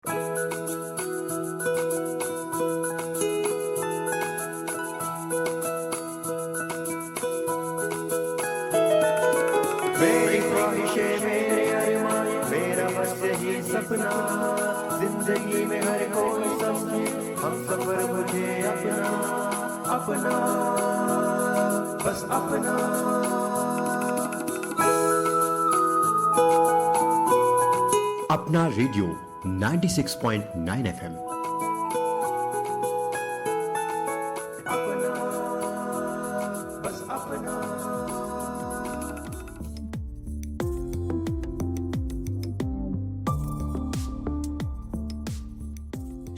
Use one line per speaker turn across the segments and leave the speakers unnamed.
मेरी ख्वाहिशें मेरे अरमान मेरा बस यही सपना जिंदगी में हर कोई समझे हम सफर मुझे अपना अपना बस अपना।
अपना रेडियो 96.9 FM।
अपना बस अपना।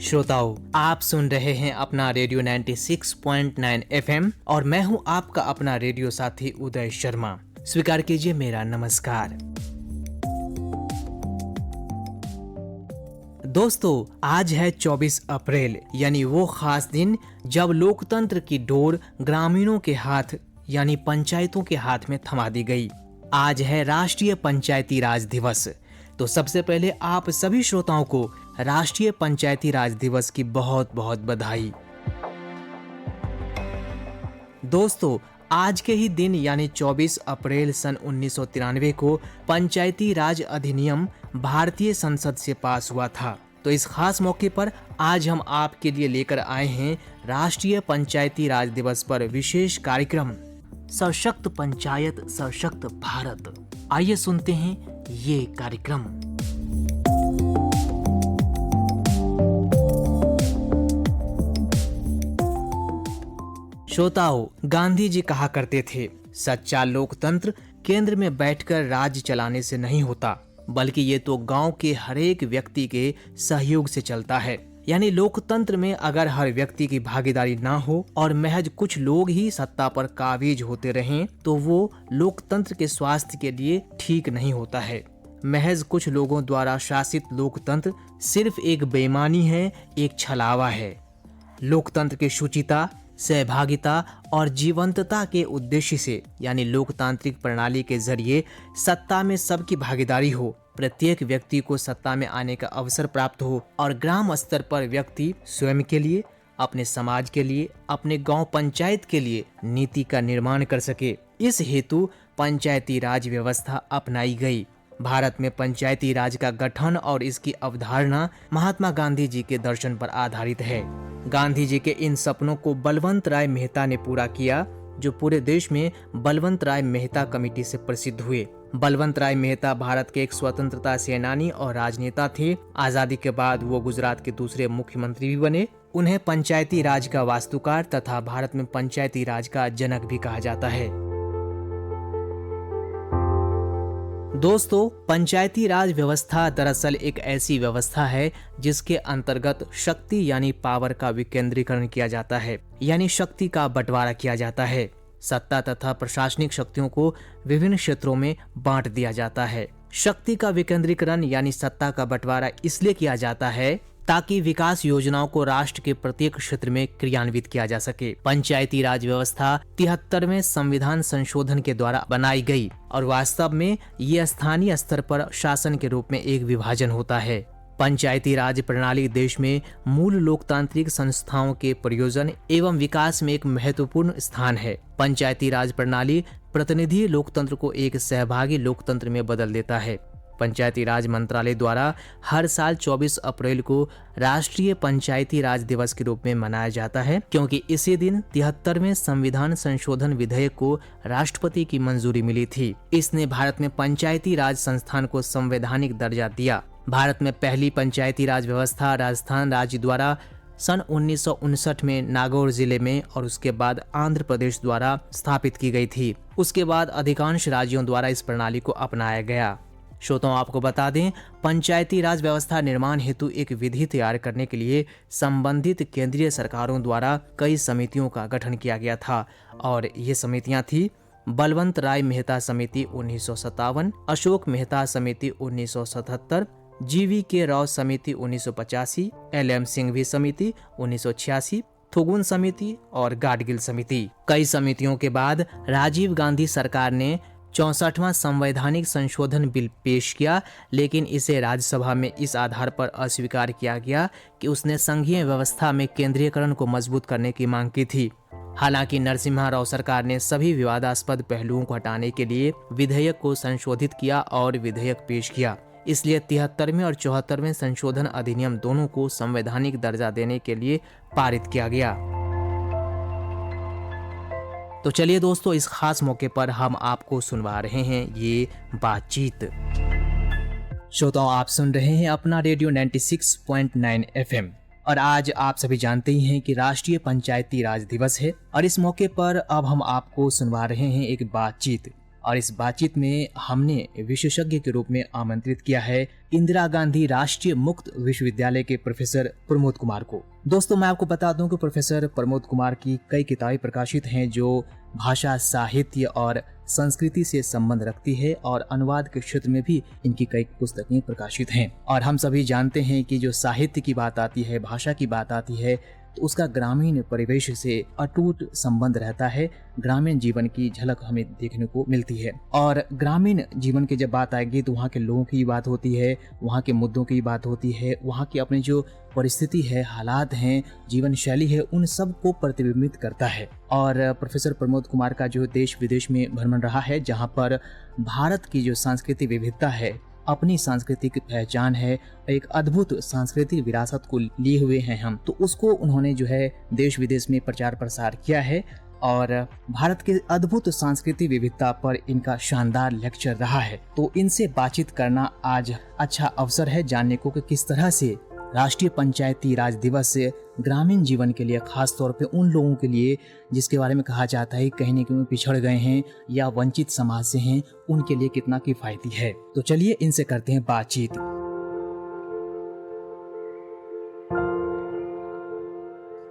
श्रोताओ, आप सुन रहे हैं अपना रेडियो 96.9 FM और मैं हूं आपका अपना रेडियो साथी उदय शर्मा। स्वीकार कीजिए मेरा नमस्कार। दोस्तों, आज है 24 अप्रैल, यानी वो खास दिन जब लोकतंत्र की डोर ग्रामीणों के हाथ यानी पंचायतों के हाथ में थमा दी गई। आज है राष्ट्रीय पंचायती राज दिवस। तो सबसे पहले आप सभी श्रोताओं को राष्ट्रीय पंचायती राज दिवस की बहुत बहुत बधाई। दोस्तों, आज के ही दिन यानी 24 अप्रैल सन 1993 को पंचायती राज अधिनियम भारतीय संसद से पास हुआ था। तो इस खास मौके पर आज हम आपके लिए लेकर आए हैं राष्ट्रीय पंचायती राज दिवस पर विशेष कार्यक्रम सशक्त पंचायत सशक्त भारत। आइए सुनते हैं ये कार्यक्रम। श्रोताओ, गांधी जी कहा करते थे, सच्चा लोकतंत्र केंद्र में बैठकर राज्य चलाने से नहीं होता, बल्कि ये तो गांव के हर एक व्यक्ति के सहयोग से चलता है। यानी लोकतंत्र में अगर हर व्यक्ति की भागीदारी ना हो और महज कुछ लोग ही सत्ता पर काबिज होते रहें, तो वो लोकतंत्र के स्वास्थ्य के लिए ठीक नहीं होता है। महज कुछ लोगों द्वारा शासित लोकतंत्र सिर्फ एक बेईमानी है, एक छलावा है। लोकतंत्र की शुचिता, सहभागिता और जीवंतता के उद्देश्य से यानी लोकतांत्रिक प्रणाली के जरिए सत्ता में सबकी भागीदारी हो, प्रत्येक व्यक्ति को सत्ता में आने का अवसर प्राप्त हो और ग्राम स्तर पर व्यक्ति स्वयं के लिए, अपने समाज के लिए, अपने गांव पंचायत के लिए नीति का निर्माण कर सके। इस हेतु पंचायती राज व्यवस्था अपनाई गई। भारत में पंचायती राज का गठन और इसकी अवधारणा महात्मा गांधी जी के दर्शन पर आधारित है। गांधी जी के इन सपनों को बलवंत राय मेहता ने पूरा किया, जो पूरे देश में बलवंत राय मेहता कमेटी से प्रसिद्ध हुए। बलवंत राय मेहता भारत के एक स्वतंत्रता सेनानी और राजनेता थे। आजादी के बाद वो गुजरात के दूसरे मुख्यमंत्री भी बने। उन्हें पंचायती राज का वास्तुकार तथा भारत में पंचायती राज का जनक भी कहा जाता है। दोस्तों, पंचायती राज व्यवस्था दरअसल एक ऐसी व्यवस्था है जिसके अंतर्गत शक्ति यानी पावर का विकेंद्रीकरण किया जाता है, यानी शक्ति का बंटवारा किया जाता है। सत्ता तथा प्रशासनिक शक्तियों को विभिन्न क्षेत्रों में बांट दिया जाता है। शक्ति का विकेंद्रीकरण यानी सत्ता का बंटवारा इसलिए किया जाता है ताकि विकास योजनाओं को राष्ट्र के प्रत्येक क्षेत्र में क्रियान्वित किया जा सके। पंचायती राज व्यवस्था 73वें संविधान संशोधन के द्वारा बनाई गई और वास्तव में ये स्थानीय स्तर पर शासन के रूप में एक विभाजन होता है। पंचायती राज प्रणाली देश में मूल लोकतांत्रिक संस्थाओं के प्रयोजन एवं विकास में एक महत्वपूर्ण स्थान है। पंचायती राज प्रणाली प्रतिनिधि लोकतंत्र को एक सहभागी लोकतंत्र में बदल देता है। पंचायती राज मंत्रालय द्वारा हर साल 24 अप्रैल को राष्ट्रीय पंचायती राज दिवस के रूप में मनाया जाता है, क्योंकि इसी दिन 73वें संविधान संशोधन विधेयक को राष्ट्रपति की मंजूरी मिली थी। इसने भारत में पंचायती राज संस्थान को संवैधानिक दर्जा दिया। भारत में पहली पंचायती राज व्यवस्था राजस्थान राज्य द्वारा सन 1959 में नागौर जिले में और उसके बाद आंध्र प्रदेश द्वारा स्थापित की गई थी। उसके बाद अधिकांश राज्यों द्वारा इस प्रणाली को अपनाया गया। श्रोताओं, आपको बता दें, पंचायती राज व्यवस्था निर्माण हेतु एक विधि तैयार करने के लिए संबंधित केंद्रीय सरकारों द्वारा कई समितियों का गठन किया गया था और ये समितियां थी बलवंत राय मेहता समिति 1957, अशोक मेहता समिति 1977, GV राव समिति 1985, LM सिंघवी समिति 1986, थुगुन समिति और गाडगिल समिति। कई समितियों के बाद राजीव गांधी सरकार ने 64वां संवैधानिक संशोधन बिल पेश किया, लेकिन इसे राज्यसभा में इस आधार पर अस्वीकार किया गया कि उसने संघीय व्यवस्था में केंद्रीयकरण को मजबूत करने की मांग की थी। हालांकि नरसिम्हा राव सरकार ने सभी विवादास्पद पहलुओं को हटाने के लिए विधेयक को संशोधित किया और विधेयक पेश किया। इसलिए 73वें और 74वें संशोधन अधिनियम दोनों को संवैधानिक दर्जा देने के लिए पारित किया गया। तो चलिए दोस्तों, इस खास मौके पर हम आपको सुनवा रहे हैं ये बातचीत। श्रोताओं, आप सुन रहे हैं अपना रेडियो 96.9 FM और आज आप सभी जानते ही हैं कि राष्ट्रीय पंचायती राज दिवस है और इस मौके पर अब हम आपको सुनवा रहे हैं एक बातचीत। और इस बातचीत में हमने विशेषज्ञ के रूप में आमंत्रित किया है इंदिरा गांधी राष्ट्रीय मुक्त विश्वविद्यालय के प्रोफेसर प्रमोद कुमार को। दोस्तों, मैं आपको बता दूं कि प्रोफेसर प्रमोद कुमार की कई किताबें प्रकाशित हैं जो भाषा, साहित्य और संस्कृति से संबंध रखती है और अनुवाद के क्षेत्र में भी इनकी कई पुस्तकें प्रकाशित हैं। और हम सभी जानते हैं कि जो साहित्य की बात आती है, भाषा की बात आती है, तो उसका ग्रामीण परिवेश से अटूट संबंध रहता है। ग्रामीण जीवन की झलक हमें देखने को मिलती है और ग्रामीण जीवन की जब बात आएगी तो वहाँ के लोगों की बात होती है, वहाँ के मुद्दों की बात होती है, वहाँ की अपनी जो परिस्थिति है, हालात हैं, जीवन शैली है, उन सब को प्रतिबिंबित करता है। और प्रोफेसर प्रमोद कुमार का जो देश विदेश में भ्रमण रहा है, जहाँ पर भारत की जो सांस्कृतिक विविधता है, अपनी सांस्कृतिक पहचान है, एक अद्भुत सांस्कृतिक विरासत को लिए हुए हैं हम, तो उसको उन्होंने जो है देश विदेश में प्रचार प्रसार किया है और भारत के अद्भुत सांस्कृतिक विविधता पर इनका शानदार लेक्चर रहा है। तो इनसे बातचीत करना आज अच्छा अवसर है जानने को कि किस तरह से राष्ट्रीय पंचायती राज दिवस से ग्रामीण जीवन के लिए, खास तौर पे उन लोगों के लिए जिसके बारे में कहा जाता है कहीं न कहीं पिछड़ गए हैं या वंचित समाज से हैं, उनके लिए कितना किफायती है। तो चलिए इनसे करते हैं बातचीत।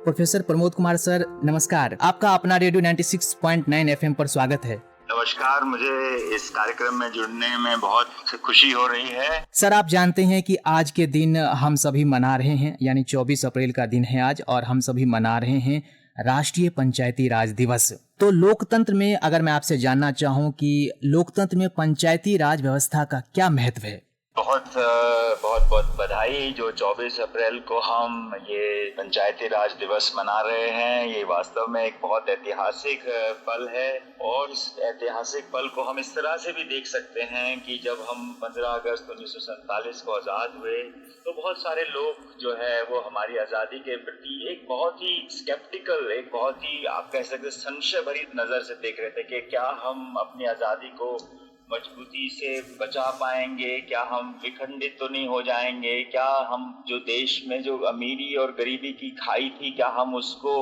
प्रोफेसर प्रमोद कुमार सर, नमस्कार। आपका अपना रेडियो 96.9 FM पर स्वागत है।
नमस्कार, मुझे इस कार्यक्रम में जुड़ने में बहुत खुशी हो रही है।
सर, आप जानते हैं कि आज के दिन हम सभी मना रहे हैं, यानी 24 अप्रैल का दिन है आज, और हम सभी मना रहे हैं राष्ट्रीय पंचायती राज दिवस। तो लोकतंत्र में अगर मैं आपसे जानना चाहूं कि लोकतंत्र में पंचायती राज व्यवस्था का क्या महत्व है?
बहुत बधाई जो 24 अप्रैल को हम ये पंचायती राज दिवस मना रहे हैं। ये वास्तव में एक बहुत ऐतिहासिक पल है और इस ऐतिहासिक पल को हम इस तरह से भी देख सकते हैं कि जब हम 15 अगस्त 1947 को आज़ाद हुए तो बहुत सारे लोग जो है वो हमारी आज़ादी के प्रति एक बहुत ही स्केप्टिकल, एक बहुत ही आप कह सकते संशय भरी नज़र से देख रहे थे कि क्या हम अपनी आज़ादी को मजबूती से बचा पाएंगे, क्या हम विखंडित तो नहीं हो जाएंगे, क्या हम जो देश में जो अमीरी और गरीबी की खाई थी, क्या हम उसको,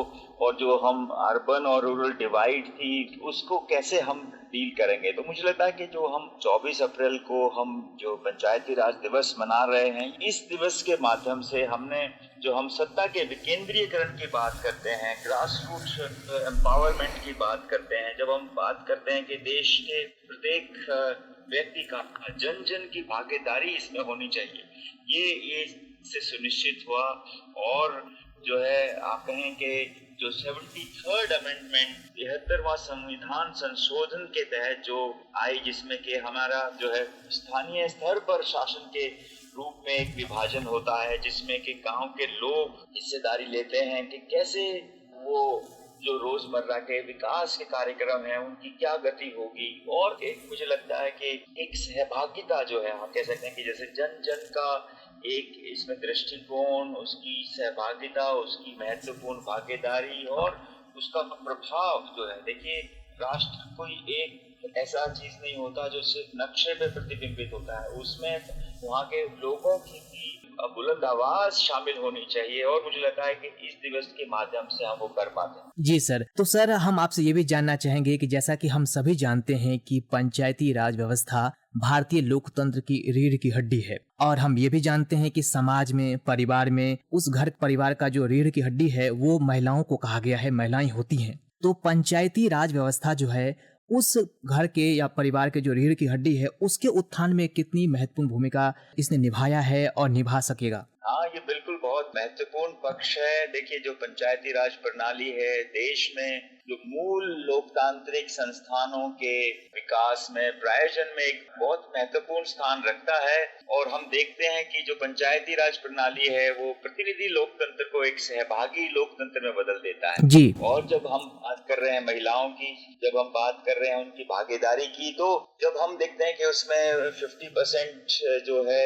और जो हम अर्बन और रूरल डिवाइड थी, उसको कैसे हम डील करेंगे। तो मुझे लगता है कि जो हम 24 अप्रैल को हम जो पंचायती राज दिवस मना रहे हैं, इस दिवस के माध्यम से हमने जो हम सत्ता के विकेंद्रीयकरण की बात करते हैं, ग्रास रूट एम्पावरमेंट की बात करते हैं, जब हम बात करते हैं कि देश के प्रत्येक व्यक्ति का, जन जन की भागीदारी इसमें होनी चाहिए, ये से सुनिश्चित हुआ। और जो है आप कहें कि जो 73rd अमेंडमेंट 73वां संविधान संशोधन के तहत जो आई, जिसमें कि हमारा जो है स्थानीय स्तर पर शासन के रूप में एक विभाजन होता है, जिसमें कि गांव के लोग हिस्सेदारी लेते हैं कि कैसे वो जो रोजमर्रा के विकास के कार्यक्रम हैं उनकी क्या गति होगी। और एक मुझे लगता है कि एक सहभागिता जो है, आप कह सकते हैं कि जैसे जन जन का एक इसमें दृष्टिकोण, उसकी सहभागिता, उसकी महत्वपूर्ण भागीदारी और उसका प्रभाव जो है, देखिए राष्ट्र कोई एक ऐसा चीज नहीं होता जो सिर्फ नक्शे पे प्रतिबिंबित होता है, उसमें वहाँ के लोगों की बुलंद आवाज शामिल होनी चाहिए और मुझे लगता है कि इस दिवस के माध्यम से हम वो कर पाते हैं।
जी सर, तो सर हम आपसे ये भी जानना चाहेंगे कि जैसा कि हम सभी जानते हैं कि पंचायती राज व्यवस्था भारतीय लोकतंत्र की रीढ़ की हड्डी है और हम ये भी जानते हैं कि समाज में, परिवार में, उस घर परिवार का जो रीढ़ की हड्डी है वो महिलाओं को कहा गया है, महिलाएं होती हैं। तो पंचायती राज व्यवस्था जो है उस घर के या परिवार के जो रीढ़ की हड्डी है उसके उत्थान में कितनी महत्वपूर्ण भूमिका इसने निभाया है और निभा सकेगा?
हाँ, ये बिल्कुल बहुत महत्वपूर्ण पक्ष है। देखिए जो पंचायती राज प्रणाली है, देश में जो मूल लोकतांत्रिक संस्थानों के विकास में, प्रायोजन में एक बहुत महत्वपूर्ण स्थान रखता है। और हम देखते हैं कि जो पंचायती राज प्रणाली है वो प्रतिनिधि लोकतंत्र को एक सहभागी लोकतंत्र में बदल देता है
जी।
और जब हम बात कर रहे हैं महिलाओं की, जब हम बात कर रहे हैं उनकी भागीदारी की, तो जब हम देखते हैं कि उसमें 50% जो है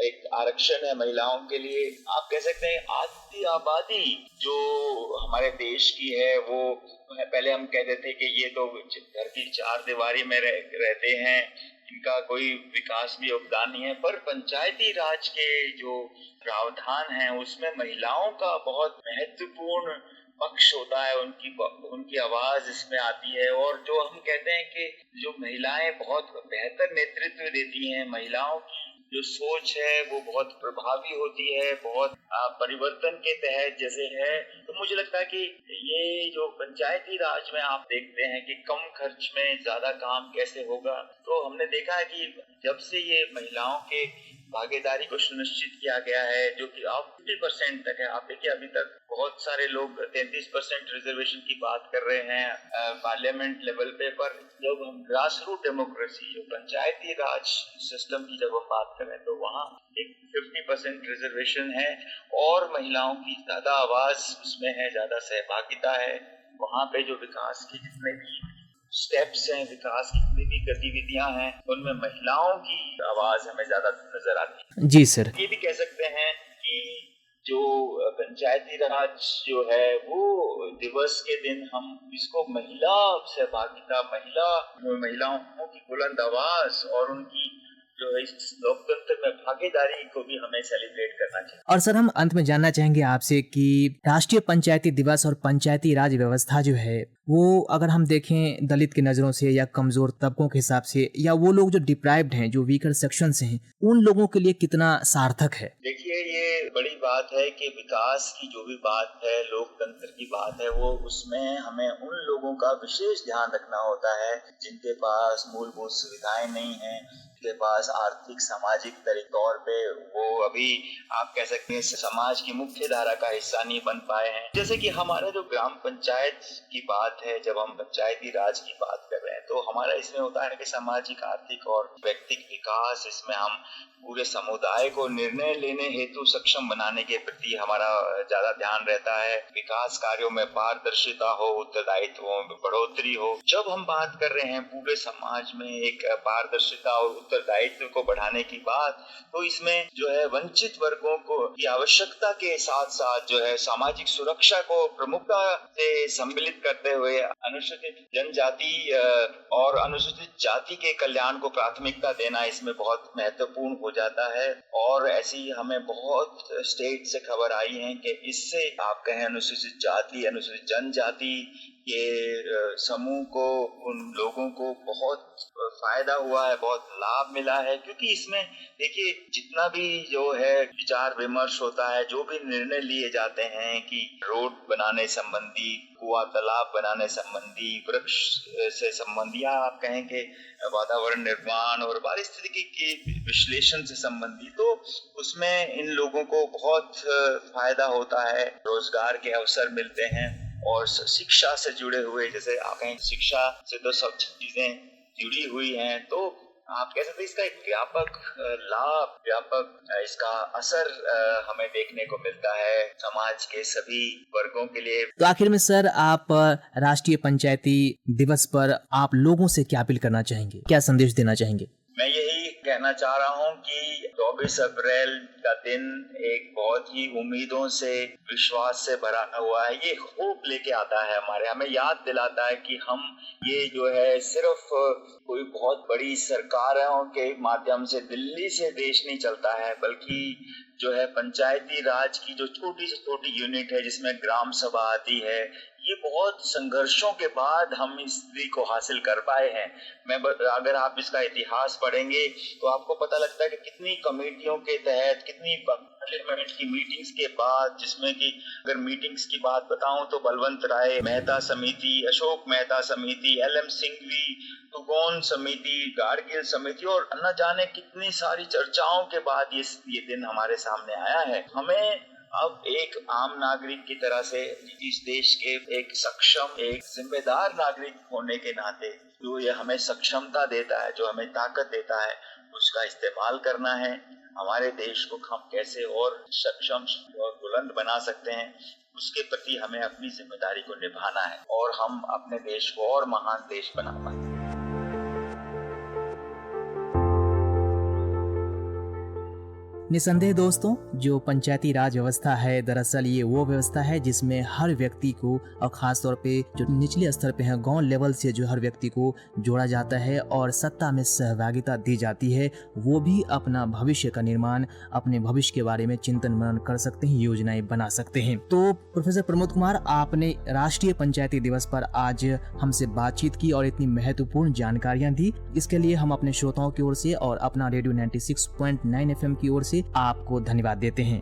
एक आरक्षण है महिलाओं के लिए, आप कह सकते हैं आधी आबादी जो हमारे देश की है वो पहले हम कहते थे कि ये तो घर की चार दीवारी में रहते हैं, इनका कोई विकास में योगदान नहीं है। पर पंचायती राज के जो प्रावधान है उसमें महिलाओं का बहुत महत्वपूर्ण पक्ष होता है, उनकी आवाज इसमें आती है। और जो हम कहते हैं कि जो महिलाएं बहुत बेहतर नेतृत्व देती हैं, महिलाओं की जो सोच है वो बहुत प्रभावी होती है, बहुत परिवर्तन के तहत जैसे है। तो मुझे लगता है कि ये जो पंचायती राज में आप देखते हैं कि कम खर्च में ज्यादा काम कैसे होगा, तो हमने देखा है कि जब से ये महिलाओं के भागीदारी को सुनिश्चित किया गया है, जो कि अब 50% तक है। आप देखिए अभी तक बहुत सारे लोग 33% रिजर्वेशन की बात कर रहे हैं पार्लियामेंट लेवल पे, पर जब हम ग्रास रूट डेमोक्रेसी, जो पंचायती राज सिस्टम की जब हम बात करें तो वहाँ एक 50% रिजर्वेशन है और महिलाओं की ज्यादा आवाज उसमें है, ज्यादा सहभागिता है। वहाँ पे जो विकास की जितने भी स्टेप्स हैं, विकास की जितनी भी गतिविधियां हैं, उनमें महिलाओं की आवाज हमें ज्यादा नजर आती है।
जी सर।
ये भी कह सकते हैं कि जो पंचायती राज जो है वो दिवस के दिन हम इसको महिला सहभागिता, महिलाओं की बुलंद आवाज और उनकी जो इस लोकतंत्र में भागीदारी को भी हमें सेलिब्रेट करना चाहिए।
और सर हम अंत में जानना चाहेंगे आपसे कि राष्ट्रीय पंचायती दिवस और पंचायती राज व्यवस्था जो है वो अगर हम देखें दलित की नजरों से या कमजोर तबकों के हिसाब से, या वो लोग जो डिप्राइव्ड हैं, जो वीकर सेक्शन से हैं, उन लोगों के लिए कितना सार्थक है?
देखिए ये बड़ी बात है कि विकास की जो भी बात है, लोकतंत्र की बात है, वो उसमें हमें उन लोगों का विशेष ध्यान रखना होता है जिनके पास मूलभूत सुविधाएं नहीं है, के पास आर्थिक सामाजिक तौर पे वो अभी आप कह सकते हैं समाज की मुख्य धारा का हिस्सा नहीं बन पाए हैं। जैसे कि हमारा जो ग्राम पंचायत की बात है, जब हम पंचायती राज की बात कर रहे हैं तो हमारा इसमें होता है कि सामाजिक, आर्थिक और व्यक्तिगत विकास, इसमें हम पूरे समुदाय को निर्णय लेने हेतु सक्षम बनाने के प्रति हमारा ज्यादा ध्यान रहता है। विकास कार्यों में पारदर्शिता हो, उत्तरदायित्वों में बढ़ोतरी हो। जब हम बात कर रहे हैं पूरे समाज में एक पारदर्शिता और उत्तरदायित्व को बढ़ाने की बात, तो इसमें जो है वंचित वर्गों को की आवश्यकता के साथ साथ जो है सामाजिक सुरक्षा को प्रमुखता से सम्मिलित करते हुए अनुसूचित जनजाति और अनुसूचित जाति के कल्याण को प्राथमिकता देना इसमें बहुत महत्वपूर्ण हो जाता है। और ऐसी हमें बहुत स्टेट से खबर आई है कि इससे आप कहें अनुसूचित जाति, अनुसूचित जनजाति के समूह को, उन लोगों को बहुत फायदा हुआ है, बहुत लाभ मिला है। क्योंकि इसमें देखिए जितना भी जो है विचार विमर्श होता है, जो भी निर्णय लिए जाते हैं कि रोड बनाने संबंधी, कुआं तालाब बनाने संबंधी, वृक्ष से संबंधी, या आप कहें कि वातावरण निर्माण और पारिस्थितिकी के विश्लेषण से संबंधी, तो उसमें इन लोगों को बहुत फायदा होता है, रोजगार के अवसर मिलते हैं। और शिक्षा से जुड़े हुए, जैसे आप कहें शिक्षा से तो सब चीजें जुड़ी हुई हैं, तो आप कह सकते हैं इसका एक व्यापक लाभ, व्यापक इसका असर हमें देखने को मिलता है समाज के सभी वर्गों के लिए।
तो आखिर में सर आप राष्ट्रीय पंचायती दिवस पर आप लोगों से क्या अपील करना चाहेंगे, क्या संदेश देना चाहेंगे?
मैं यही कहना चाह रहा हूं कि 24 अप्रैल का दिन एक बहुत ही उम्मीदों से, विश्वास से भरा हुआ है। ये होप लेके आता है हमें याद दिलाता है कि हम ये जो है सिर्फ कोई बहुत बड़ी सरकारों के माध्यम से, दिल्ली से देश नहीं चलता है, बल्कि जो है पंचायती राज की जो छोटी से छोटी यूनिट है जिसमें ग्राम सभा आती है, ये बहुत संघर्षों के बाद हम इस स्थिति को हासिल कर पाए हैं। अगर आप इसका इतिहास पढ़ेंगे तो आपको पता लगता है कि कितनी कमेटियों के तहत, कितनी पार्लियामेंट की मीटिंग्स के बाद, जिसमें कि अगर मीटिंग्स की बात बताऊं तो बलवंत राय मेहता समिति, अशोक मेहता समिति, LM सिंघवी, तुगोन समिति, गाडगिल समिति और न जाने कितनी सारी चर्चाओं के बाद ये दिन हमारे सामने आया है। हमें अब एक आम नागरिक की तरह से इस देश के एक सक्षम, एक जिम्मेदार नागरिक होने के नाते जो ये हमें सक्षमता देता है, जो हमें ताकत देता है, उसका इस्तेमाल करना है। हमारे देश को हम कैसे और सक्षम और बुलंद बना सकते हैं, उसके प्रति हमें अपनी जिम्मेदारी को निभाना है और हम अपने देश को और महान देश बना पाएं।
निसंदेह दोस्तों, जो पंचायती राज व्यवस्था है, दरअसल ये वो व्यवस्था है जिसमें हर व्यक्ति को, और खास तौर पे जो निचले स्तर पे है, गांव लेवल से जो हर व्यक्ति को जोड़ा जाता है और सत्ता में सहभागिता दी जाती है। वो भी अपना भविष्य का निर्माण, अपने भविष्य के बारे में चिंतन मनन कर सकते हैं, योजनाएं बना सकते हैं। तो प्रोफेसर प्रमोद कुमार, आपने राष्ट्रीय पंचायती दिवस पर आज हमसे बातचीत की और इतनी महत्वपूर्ण जानकारियां दी। इसके लिए हम अपने श्रोताओं की ओर से और अपना रेडियो 96.9 FM की ओर से आपको धन्यवाद देते हैं।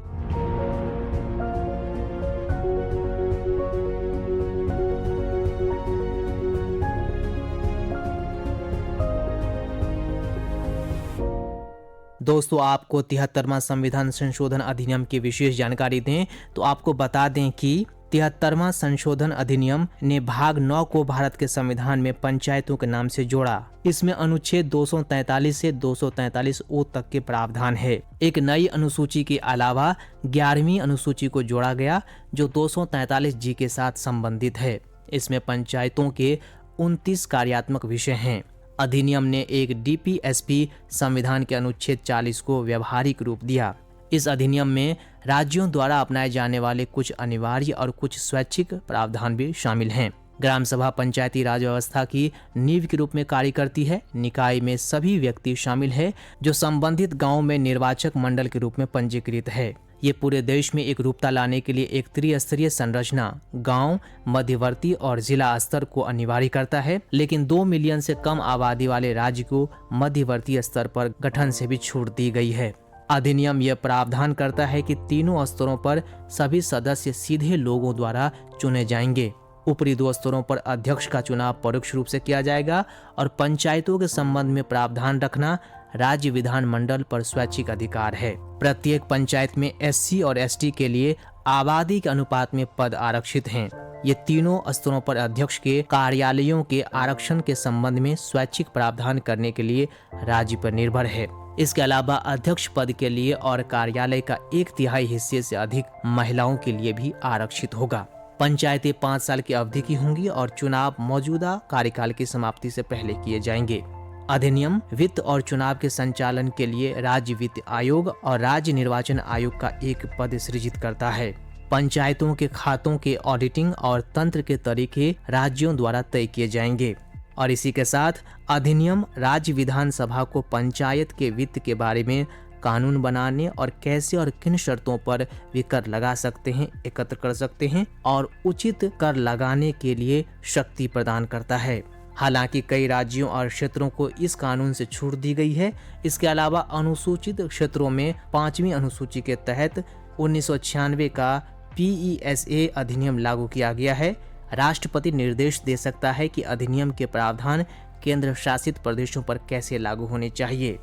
दोस्तों, आपको 73वां संविधान संशोधन अधिनियम की विशेष जानकारी दें तो आपको बता दें कि 73वां संशोधन अधिनियम ने भाग 9 को भारत के संविधान में पंचायतों के नाम से जोड़ा। इसमें अनुच्छेद 243 से 243 तक के प्रावधान है। एक नई अनुसूची के अलावा 11वीं अनुसूची को जोड़ा गया जो 243 के साथ संबंधित है। इसमें पंचायतों के 29 कार्यात्मक विषय हैं। अधिनियम ने एक डीपीएसपी संविधान के अनुच्छेद 40 को व्यवहारिक रूप दिया। इस अधिनियम में राज्यों द्वारा अपनाए जाने वाले कुछ अनिवार्य और कुछ स्वैच्छिक प्रावधान भी शामिल हैं। ग्राम सभा पंचायती राज व्यवस्था की नींव के रूप में कार्य करती है। निकाय में सभी व्यक्ति शामिल है जो संबंधित गांव में निर्वाचक मंडल के रूप में पंजीकृत है। ये पूरे देश में एक रूपता लाने के लिए एक त्रिस्तरीय संरचना गांव, मध्यवर्ती और जिला स्तर को अनिवार्य करता है, लेकिन 2 मिलियन से कम आबादी वाले राज्य को मध्यवर्ती स्तर पर गठन से भी छूट दी गई है। अधिनियम यह प्रावधान करता है कि तीनों स्तरों पर सभी सदस्य सीधे लोगों द्वारा चुने जाएंगे। ऊपरी 2 स्तरों पर अध्यक्ष का चुनाव परोक्ष रूप से किया जाएगा और पंचायतों के संबंध में प्रावधान रखना राज्य विधान मंडल पर स्वैच्छिक अधिकार है। प्रत्येक पंचायत में SC और ST के लिए आबादी के अनुपात में पद आरक्षित हैं। ये तीनों स्तरों पर अध्यक्ष के कार्यालयों के आरक्षण के संबंध में स्वैच्छिक प्रावधान करने के लिए राज्य पर निर्भर है। इसके अलावा अध्यक्ष पद के लिए और कार्यालय का 1/3 हिस्से से अधिक महिलाओं के लिए भी आरक्षित होगा। पंचायतें 5 साल की अवधि की होंगी और चुनाव मौजूदा कार्यकाल की समाप्ति से पहले किए जाएंगे। अधिनियम वित्त और चुनाव के संचालन के लिए राज्य वित्त आयोग और राज्य निर्वाचन आयोग का एक पद सृजित करता है। पंचायतों के खातों के ऑडिटिंग और तंत्र के तरीके राज्यों द्वारा तय किए जाएंगे। और इसी के साथ अधिनियम राज्य विधानसभा को पंचायत के वित्त के बारे में कानून बनाने और कैसे और किन शर्तों पर वे कर लगा सकते हैं, एकत्र कर सकते हैं और उचित कर लगाने के लिए शक्ति प्रदान करता है। हालांकि कई राज्यों और क्षेत्रों को इस कानून से छूट दी गई है। इसके अलावा अनुसूचित क्षेत्रों में 5वीं अनुसूची के तहत 1996 का PESA अधिनियम लागू किया गया है। राष्ट्रपति निर्देश दे सकता है कि अधिनियम के प्रावधान केंद्र शासित प्रदेशों पर कैसे लागू होने चाहिए।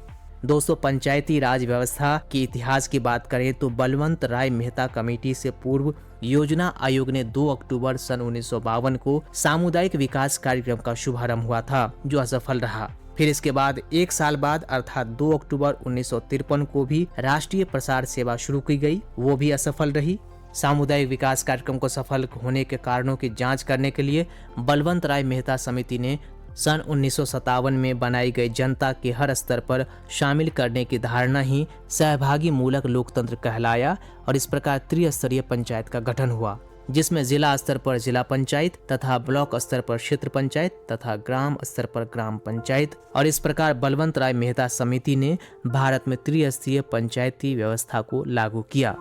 दोस्तों, पंचायती राज व्यवस्था के इतिहास की बात करें तो बलवंत राय मेहता कमेटी से पूर्व योजना आयोग ने 2 अक्टूबर सन 1952 को सामुदायिक विकास कार्यक्रम का शुभारंभ हुआ था, जो असफल रहा। फिर इसके बाद 1 साल बाद अर्थात 2 अक्टूबर 1953 को भी राष्ट्रीय प्रसार सेवा शुरू की गई, वो भी असफल रही। सामुदायिक विकास कार्यक्रम को सफल होने के कारणों की जांच करने के लिए बलवंत राय मेहता समिति ने सन 1957 में बनाई गई जनता के हर स्तर पर शामिल करने की धारणा ही सहभागी मूलक लोकतंत्र कहलाया और इस प्रकार त्रिस्तरीय पंचायत का गठन हुआ, जिसमें जिला स्तर पर जिला पंचायत तथा ब्लॉक स्तर पर क्षेत्र पंचायत तथा ग्राम स्तर पर ग्राम पंचायत। और इस प्रकार बलवंत राय मेहता समिति ने भारत में त्रिस्तरीय पंचायती व्यवस्था को लागू किया।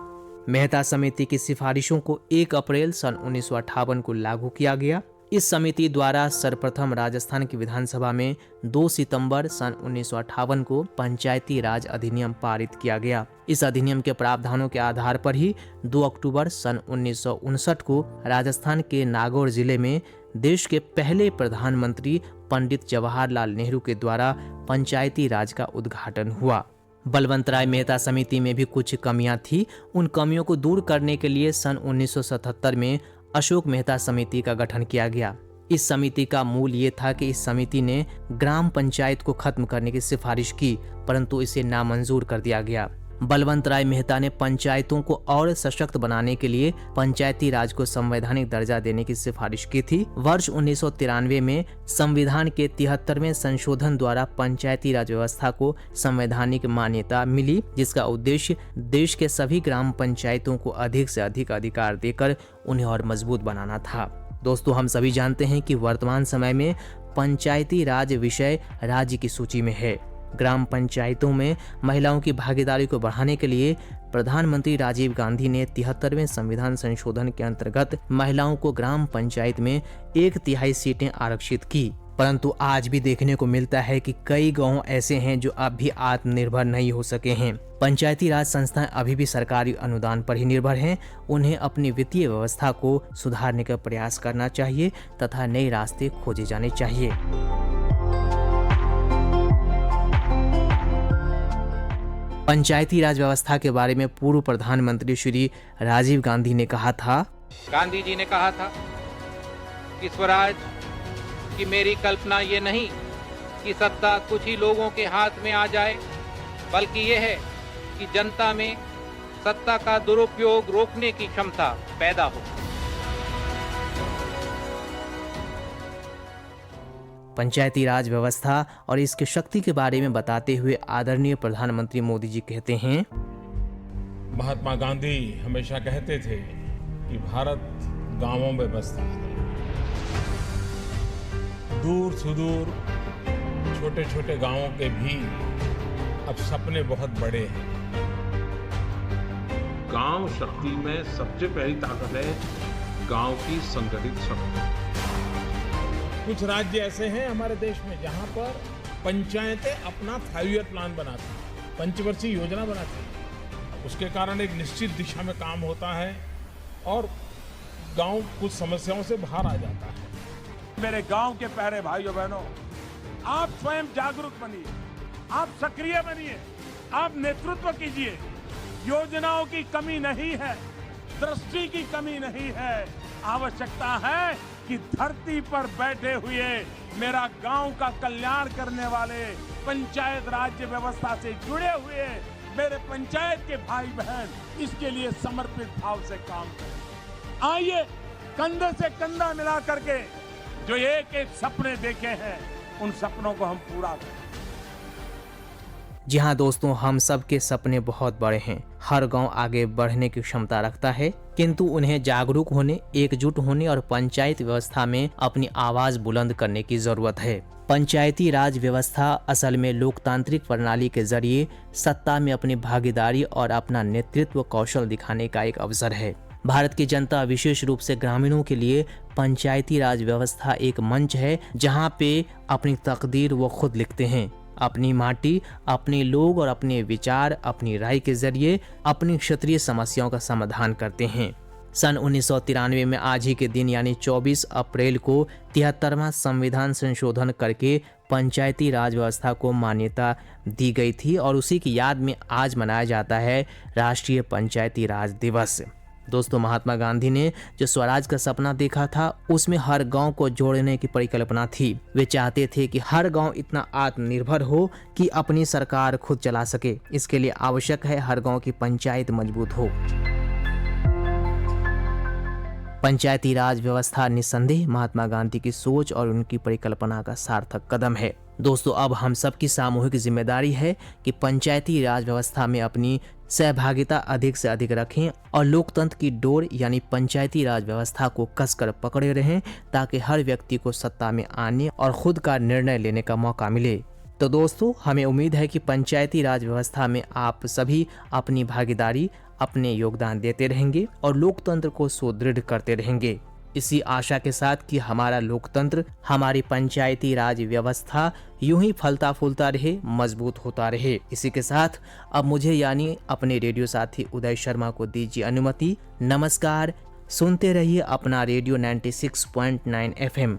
मेहता समिति की सिफारिशों को 1 अप्रैल सन 1958 को लागू किया गया। इस समिति द्वारा सर्वप्रथम राजस्थान की विधानसभा में 2 सितंबर सन 1958 को पंचायती राज अधिनियम पारित किया गया। इस अधिनियम के प्रावधानों के आधार पर ही 2 अक्टूबर सन 1959 को राजस्थान के नागौर जिले में देश के पहले प्रधानमंत्री पंडित जवाहरलाल नेहरू के द्वारा पंचायती राज का उद्घाटन हुआ। बलवंत राय मेहता समिति में भी कुछ कमियां थी। उन कमियों को दूर करने के लिए सन 1977 में अशोक मेहता समिति का गठन किया गया। इस समिति का मूल ये था कि इस समिति ने ग्राम पंचायत को खत्म करने की सिफारिश की, परंतु इसे नामंजूर कर दिया गया। बलवंत राय मेहता ने पंचायतों को और सशक्त बनाने के लिए पंचायती राज को संवैधानिक दर्जा देने की सिफारिश की थी। वर्ष 1993 में संविधान के 73वें संशोधन द्वारा पंचायती राज व्यवस्था को संवैधानिक मान्यता मिली, जिसका उद्देश्य देश के सभी ग्राम पंचायतों को अधिक से अधिक अधिकार देकर उन्हें और मजबूत बनाना था। दोस्तों, हम सभी जानते हैं कि वर्तमान समय में पंचायती राज विषय राज्य की सूची में है। ग्राम पंचायतों में महिलाओं की भागीदारी को बढ़ाने के लिए प्रधानमंत्री राजीव गांधी ने 73वें संविधान संशोधन के अंतर्गत महिलाओं को ग्राम पंचायत में 1/3 सीटें आरक्षित की। परंतु आज भी देखने को मिलता है कि कई गांव ऐसे हैं जो अब भी आत्मनिर्भर नहीं हो सके हैं। पंचायती राज संस्थाएं अभी भी सरकारी अनुदान पर ही निर्भर हैं। उन्हें अपनी वित्तीय व्यवस्था को सुधारने का प्रयास करना चाहिए तथा नए रास्ते खोजे जाने चाहिए। पंचायती राज व्यवस्था के बारे में पूर्व प्रधानमंत्री श्री राजीव गांधी ने कहा था,
गांधी जी ने कहा था कि स्वराज की मेरी कल्पना ये नहीं कि सत्ता कुछ ही लोगों के हाथ में आ जाए, बल्कि ये है कि जनता में सत्ता का दुरुपयोग रोकने की क्षमता पैदा हो।
पंचायती राज व्यवस्था और इसकी शक्ति के बारे में बताते हुए आदरणीय प्रधानमंत्री मोदी जी कहते हैं,
महात्मा गांधी हमेशा कहते थे कि भारत गांवों में बसता है। दूर सुदूर छोटे छोटे गांवों के भी अब सपने बहुत बड़े हैं।
गांव शक्ति में सबसे पहली ताकत है गांव की संगठित शक्ति।
कुछ राज्य ऐसे हैं हमारे देश में जहां पर पंचायतें अपना 5 ईयर प्लान बनाती हैं, पंचवर्षीय योजना बनाती हैं। उसके कारण एक निश्चित दिशा में काम होता है और गांव कुछ समस्याओं से बाहर आ जाता है।
मेरे गांव के प्यारे भाइयों बहनों, आप स्वयं जागरूक बनिए, आप सक्रिय बनिए, आप नेतृत्व कीजिए। योजनाओं की कमी नहीं है, दृष्टि की कमी नहीं है। आवश्यकता है कि धरती पर बैठे हुए मेरा गांव का कल्याण करने वाले, पंचायत राज्य व्यवस्था से जुड़े हुए मेरे पंचायत के भाई बहन इसके लिए समर्पित भाव से काम करें। आइए कंधे से कंधा मिला करके जो एक एक सपने देखे हैं उन सपनों को हम पूरा करें।
जी हाँ दोस्तों, हम सब के सपने बहुत बड़े हैं। हर गांव आगे बढ़ने की क्षमता रखता है, किंतु उन्हें जागरूक होने, एकजुट होने और पंचायत व्यवस्था में अपनी आवाज बुलंद करने की जरूरत है। पंचायती राज व्यवस्था असल में लोकतांत्रिक प्रणाली के जरिए सत्ता में अपनी भागीदारी और अपना नेतृत्व कौशल दिखाने का एक अवसर है। भारत की जनता, विशेष रूप से ग्रामीणों के लिए पंचायती राज व्यवस्था एक मंच है जहां पे अपनी तकदीर वो खुद लिखते हैं। अपनी माटी, अपने लोग और अपने विचार, अपनी राय के जरिए अपनी क्षेत्रीय समस्याओं का समाधान करते हैं। सन 1993 में आज ही के दिन यानी 24 अप्रैल को 73वां संविधान संशोधन करके पंचायती राज व्यवस्था को मान्यता दी गई थी और उसी की याद में आज मनाया जाता है राष्ट्रीय पंचायती राज दिवस। दोस्तों, महात्मा गांधी ने जो स्वराज का सपना देखा था उसमें हर गांव को जोड़ने की परिकल्पना थी। वे चाहते थे कि हर गांव इतना आत्मनिर्भर हो कि अपनी सरकार खुद चला सके। इसके लिए आवश्यक है हर गांव की पंचायत मजबूत हो। पंचायती राज व्यवस्था निस्संदेह महात्मा गांधी की सोच और उनकी परिकल्पना का सार्थक कदम है। दोस्तों, अब हम सबकी सामूहिक जिम्मेदारी है कि पंचायती राज व्यवस्था में अपनी सहभागिता अधिक से अधिक रखें और लोकतंत्र की डोर यानी पंचायती राज व्यवस्था को कसकर पकड़े रहें ताकि हर व्यक्ति को सत्ता में आने और खुद का निर्णय लेने का मौका मिले। तो दोस्तों, हमें उम्मीद है कि पंचायती राज व्यवस्था में आप सभी अपनी भागीदारी, अपने योगदान देते रहेंगे और लोकतंत्र को सुदृढ़ करते रहेंगे। इसी आशा के साथ कि हमारा लोकतंत्र, हमारी पंचायती राज व्यवस्था यूं ही फलता फूलता रहे, मजबूत होता रहे। इसी के साथ अब मुझे यानी अपने रेडियो साथी उदय शर्मा को दीजिए अनुमति। नमस्कार, सुनते रहिए अपना रेडियो 96.9 FM।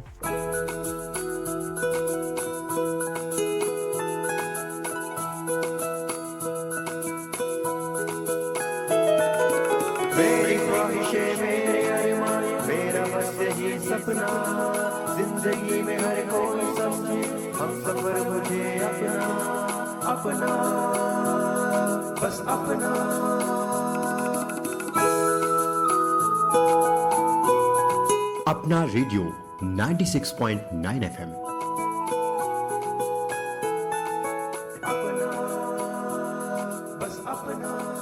मेरी ख्वाहिशें मेरे अरमान मेरा बस यही सपना जिंदगी में हर कोई समझे हम सफर मुझे अपना अपना बस अपना
अपना रेडियो 96.9 FM।
अपना बस अपना।